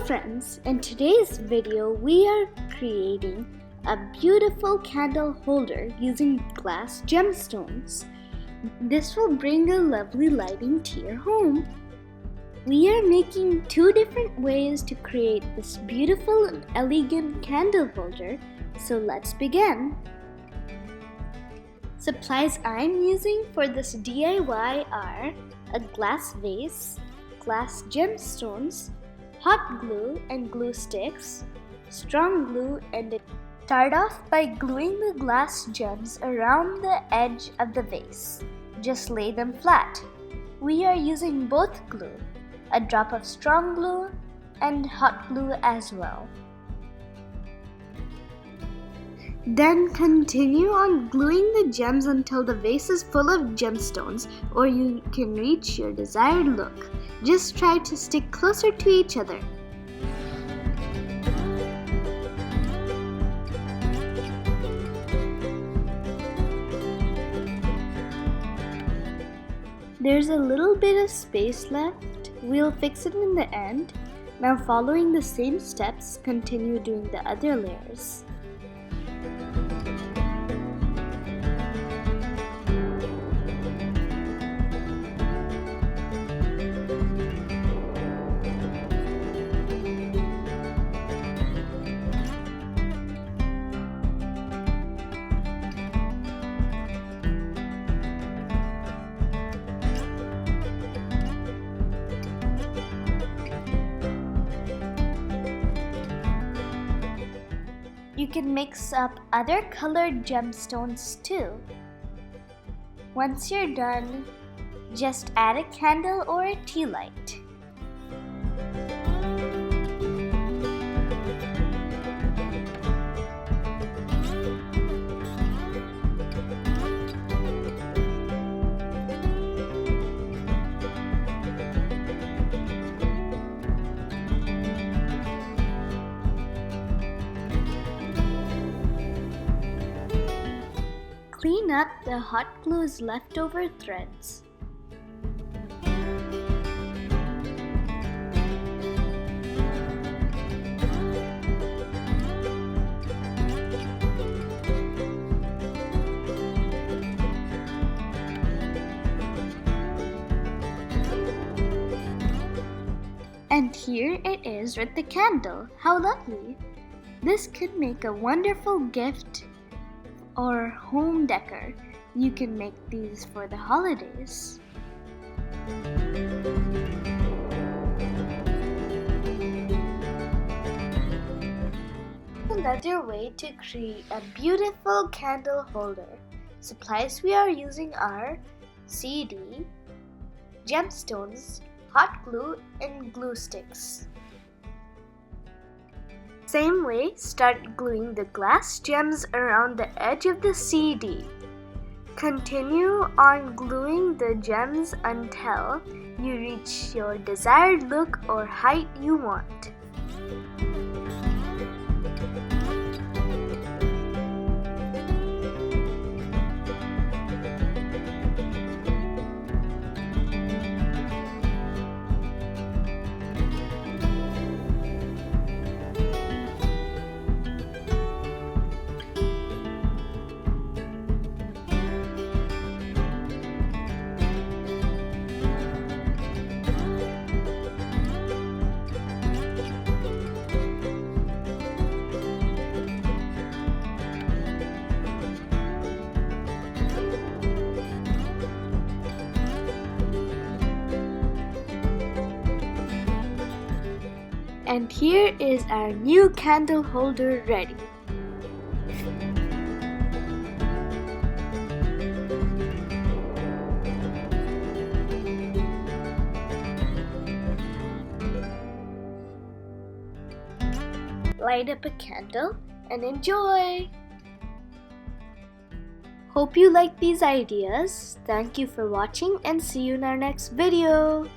friends, in today's video we are creating a beautiful candle holder using glass gemstones. This will bring a lovely lighting to your home. We are making two different ways to create this beautiful and elegant candle holder, so let's begin. Supplies I'm using for this DIY are a glass vase, glass gemstones, hot glue and glue sticks, strong glue, and start off by gluing the glass gems around the edge of the vase. Just lay them flat. We are using both glue, a drop of strong glue and hot glue as well. Then continue on gluing the gems until the vase is full of gemstones, or you can reach your desired look. Just try to stick closer to each other. There's a little bit of space left. We'll fix it in the end. Now, following the same steps, continue doing the other layers. You can mix up other colored gemstones too. Once you're done, just add a candle or a tea light. Clean up the hot glue's leftover threads. And here it is with the candle. How lovely! This could make a wonderful gift or home decor. You can make these for the holidays. Another way to create a beautiful candle holder. Supplies we are using are CD, gemstones, hot glue, and glue sticks. Same way, start gluing the glass gems around the edge of the CD. Continue on gluing the gems until you reach your desired look or height you want. And here is our new candle holder ready. Light up a candle and enjoy! Hope you like these ideas. Thank you for watching and see you in our next video.